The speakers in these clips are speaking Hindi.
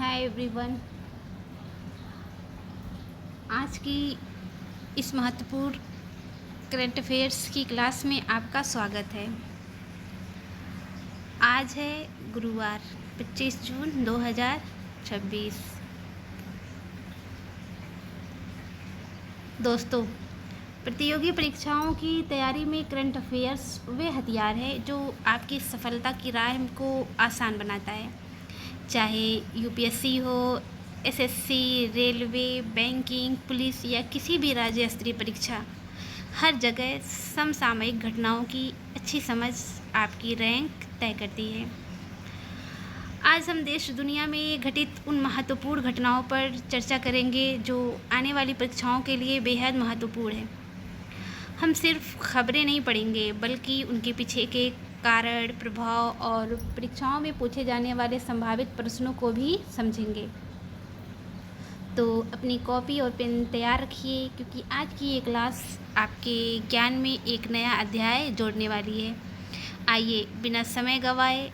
Hi everyone. आज की इस महत्वपूर्ण करंट अफेयर्स की क्लास में आपका स्वागत है। आज है गुरुवार 25 जून 2026। दोस्तों, प्रतियोगी परीक्षाओं की तैयारी में करंट अफेयर्स वे हथियार है जो आपकी सफलता की राह को आसान बनाता है। चाहे यूपीएससी हो, एसएससी, रेलवे, बैंकिंग, पुलिस या किसी भी राज्य स्तरीय परीक्षा, हर जगह समसामयिक घटनाओं की अच्छी समझ आपकी रैंक तय करती है। आज हम देश दुनिया में घटित उन महत्वपूर्ण घटनाओं पर चर्चा करेंगे जो आने वाली परीक्षाओं के लिए बेहद महत्वपूर्ण है। हम सिर्फ खबरें नहीं पढ़ेंगे बल्कि उनके पीछे के कारण, प्रभाव और परीक्षाओं में पूछे जाने वाले संभावित प्रश्नों को भी समझेंगे। तो अपनी कॉपी और पेन तैयार रखिए क्योंकि आज की ये क्लास आपके ज्ञान में एक नया अध्याय जोड़ने वाली है। आइए बिना समय गंवाए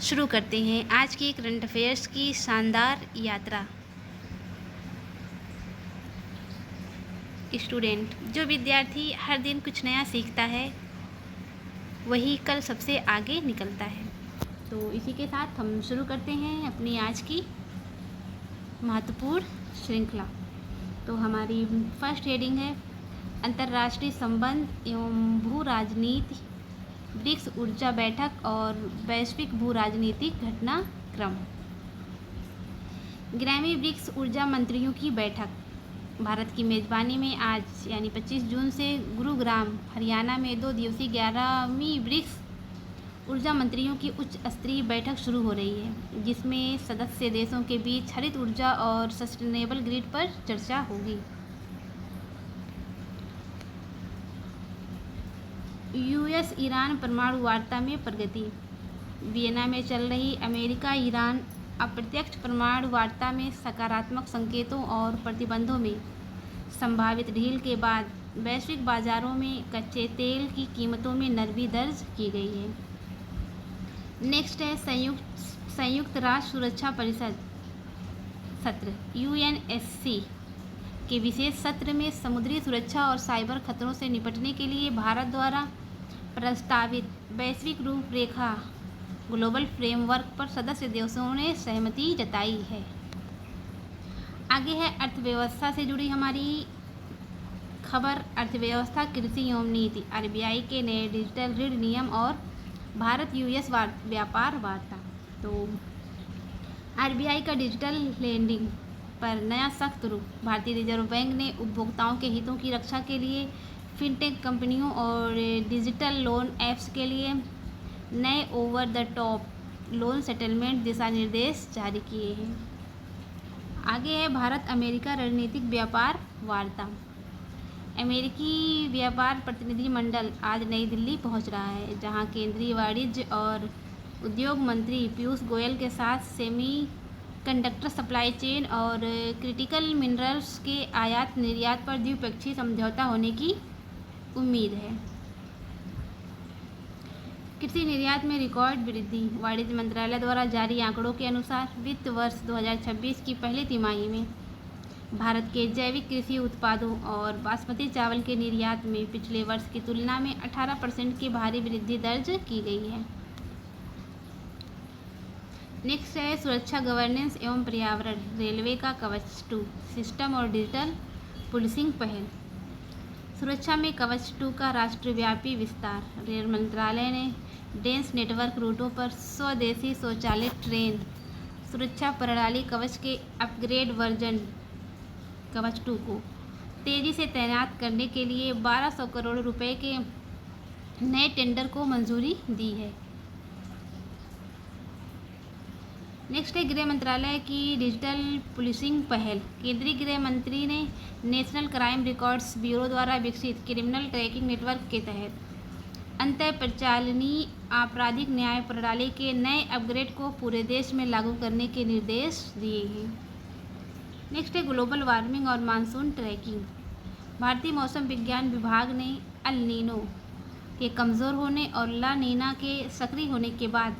शुरू करते हैं आज की करंट अफेयर्स की शानदार यात्रा। स्टूडेंट, जो विद्यार्थी हर दिन कुछ नया सीखता है वही कल सबसे आगे निकलता है। तो इसी के साथ हम शुरू करते हैं अपनी आज की महत्वपूर्ण श्रृंखला। तो हमारी फर्स्ट हेडिंग है अंतर्राष्ट्रीय संबंध एवं भू राजनीति, ब्रिक्स ऊर्जा बैठक और वैश्विक भू राजनीतिक घटनाक्रम। ग्रामीण ब्रिक्स ऊर्जा मंत्रियों की बैठक भारत की मेज़बानी में आज यानी 25 जून से गुरुग्राम, हरियाणा में 2 दिवसीय 11वीं ब्रिक्स ऊर्जा मंत्रियों की उच्च स्तरीय बैठक शुरू हो रही है, जिसमें सदस्य देशों के बीच हरित ऊर्जा और सस्टेनेबल ग्रिड पर चर्चा होगी। यूएस ईरान परमाणु वार्ता में प्रगति। वियना में चल रही अमेरिका ईरान अप्रत्यक्ष परमाणु वार्ता में सकारात्मक संकेतों और प्रतिबंधों में संभावित ढील के बाद वैश्विक बाजारों में कच्चे तेल की कीमतों में नरमी दर्ज की गई है। नेक्स्ट है संयुक्त राष्ट्र सुरक्षा परिषद सत्र यूएनएससी के विशेष सत्र में समुद्री सुरक्षा और साइबर खतरों से निपटने के लिए भारत द्वारा प्रस्तावित वैश्विक रूपरेखा ग्लोबल फ्रेमवर्क पर सदस्य देशों ने सहमति जताई है। आगे है अर्थव्यवस्था से जुड़ी हमारी खबर। अर्थव्यवस्था, कृषि एवं नीति, आरबीआई के नए डिजिटल ऋण नियम और भारत यूएस व्यापार वार्ता। तो आरबीआई का डिजिटल लेंडिंग पर नया सख्त रुख। भारतीय रिजर्व बैंक ने उपभोक्ताओं के हितों की रक्षा के लिए फिनटेक कंपनियों और डिजिटल लोन ऐप्स के लिए नए over the top loan settlement दिशा निर्देश जारी किए हैं। आगे है भारत अमेरिका रणनीतिक व्यापार वार्ता। अमेरिकी व्यापार प्रतिनिधिमंडल आज नई दिल्ली पहुंच रहा है, जहां केंद्रीय वाणिज्य और उद्योग मंत्री पीयूष गोयल के साथ सेमी कंडक्टर सप्लाई चेन और क्रिटिकल मिनरल्स के आयात निर्यात पर द्विपक्षीय समझौता होने की उम्मीद है। कृषि निर्यात में रिकॉर्ड वृद्धि। वाणिज्य मंत्रालय द्वारा जारी आंकड़ों के अनुसार वित्त वर्ष 2026 की पहली तिमाही में भारत के जैविक कृषि उत्पादों और बासमती चावल के निर्यात में पिछले वर्ष की तुलना में 18% की भारी वृद्धि दर्ज की गई है। नेक्स्ट है सुरक्षा, गवर्नेंस एवं पर्यावरण। रेलवे का कवच 2 सिस्टम और डिजिटल पुलिसिंग पहल। सुरक्षा में कवच 2 का राष्ट्रव्यापी विस्तार। रेल मंत्रालय ने डेंस नेटवर्क रूटों पर स्वदेशी स्वचालित ट्रेन सुरक्षा प्रणाली कवच के अपग्रेड वर्जन कवच 2 को तेजी से तैनात करने के लिए 1200 करोड़ रुपए के नए टेंडर को मंजूरी दी है। नेक्स्ट है गृह मंत्रालय की डिजिटल पुलिसिंग पहल। केंद्रीय गृह मंत्री ने नेशनल क्राइम रिकॉर्ड्स ब्यूरो द्वारा विकसित क्रिमिनल ट्रैकिंग नेटवर्क के तहत अंतःप्रचालनीय आपराधिक न्याय प्रणाली के नए अपग्रेड को पूरे देश में लागू करने के निर्देश दिए हैं। नेक्स्ट है ग्लोबल वार्मिंग और मानसून ट्रैकिंग। भारतीय मौसम विज्ञान विभाग ने अल नीनो के कमज़ोर होने और ला नीना के सक्रिय होने के बाद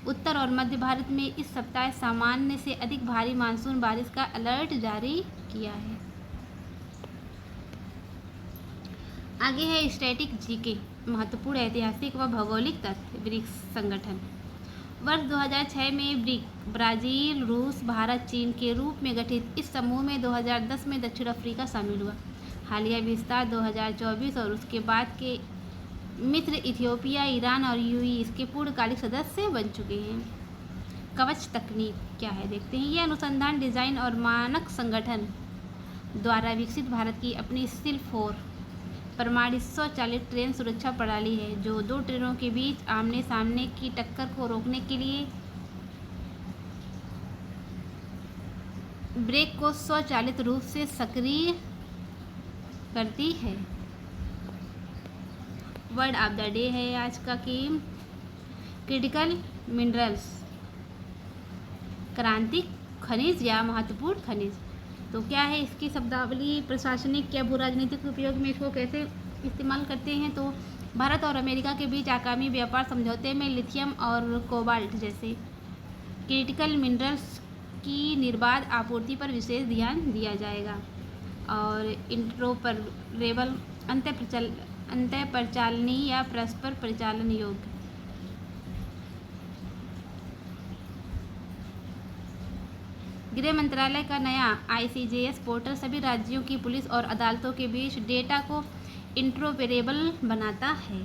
उत्तर और मध्य भारत में इस सप्ताह सामान्य से अधिक भारी मानसून बारिश का अलर्ट जारी किया है। आगे है स्टैटिक जीके, महत्वपूर्ण ऐतिहासिक व भौगोलिक तथ्य। ब्रिक्स संगठन वर्ष 2006 में ब्राज़ील, रूस, भारत, चीन के रूप में गठित इस समूह में 2010 में दक्षिण अफ्रीका शामिल हुआ। हालिया विस्तार 2024 और उसके बाद के मिस्र, इथियोपिया, ईरान और यूएई इसके पूर्णकालिक सदस्य बन चुके हैं। कवच तकनीक क्या है देखते हैं। यह अनुसंधान, डिजाइन और मानक संगठन द्वारा विकसित भारत की अपनी SIL-4 प्रमाणित स्वचालित ट्रेन सुरक्षा प्रणाली है, जो दो ट्रेनों के बीच आमने सामने की टक्कर को रोकने के लिए ब्रेक को स्वचालित रूप से सक्रिय करती है। वर्ड ऑफ द डे है आज का कि क्रिटिकल मिनरल्स, क्रांतिक खनिज या महत्वपूर्ण खनिज। तो क्या है इसकी शब्दावली, प्रशासनिक या भू राजनीतिक उपयोग में इसको कैसे इस्तेमाल करते हैं। तो भारत और अमेरिका के बीच आगामी व्यापार समझौते में लिथियम और कोबाल्ट जैसे क्रिटिकल मिनरल्स की निर्बाध आपूर्ति पर विशेष ध्यान दिया जाएगा। और इंटरऑपरेबल, अंतःपरिचालनीय या परस्पर परिचालन योग्य। गृह मंत्रालय का नया ICJS पोर्टल सभी राज्यों की पुलिस और अदालतों के बीच डेटा को इंटरऑपरेबल बनाता है।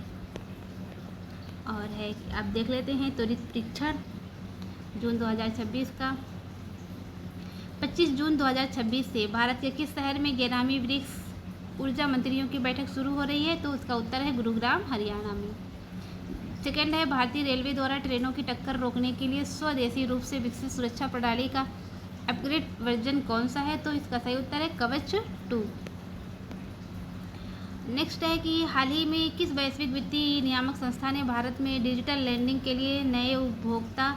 और है अब देख लेते हैं त्वरित परीक्षण जून 2026 का। 25 जून 2026 से भारत के किस शहर में 11वीं ब्रिक्स ऊर्जा मंत्रियों की बैठक शुरू हो रही है। तो उसका उत्तर है गुरुग्राम, हरियाणा में। सेकेंड है भारतीय रेलवे द्वारा ट्रेनों की टक्कर रोकने के लिए स्वदेशी रूप से विकसित सुरक्षा प्रणाली का अपग्रेड वर्जन कौन सा है। तो इसका सही उत्तर है कवच 2। नेक्स्ट है कि हाल ही में किस वैश्विक वित्तीय नियामक संस्था ने भारत में डिजिटल लेंडिंग के लिए नए उपभोक्ता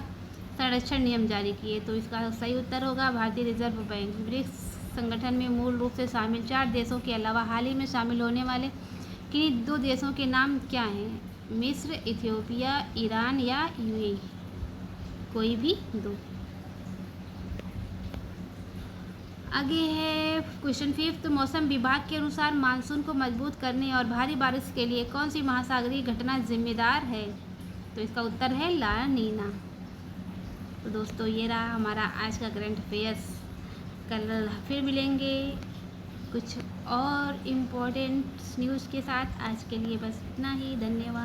संरक्षण नियम जारी किए। तो इसका सही उत्तर होगा भारतीय रिजर्व बैंक। ब्रिक्स संगठन में मूल रूप से शामिल 4 देशों के अलावा हाल ही में शामिल होने वाले किन्हीं 2 देशों के नाम क्या हैं। मिस्र, इथियोपिया, ईरान या यूएई, कोई भी 2। आगे है क्वेश्चन 5। तो मौसम विभाग के अनुसार मानसून को मजबूत करने और भारी बारिश के लिए कौन सी महासागरीय घटना जिम्मेदार है। तो इसका उत्तर है ला नीना। तो दोस्तों ये रहा हमारा आज का करंट अफेयर्स। कल फिर मिलेंगे कुछ और इम्पोर्टेंट न्यूज़ के साथ। आज के लिए बस इतना ही। धन्यवाद।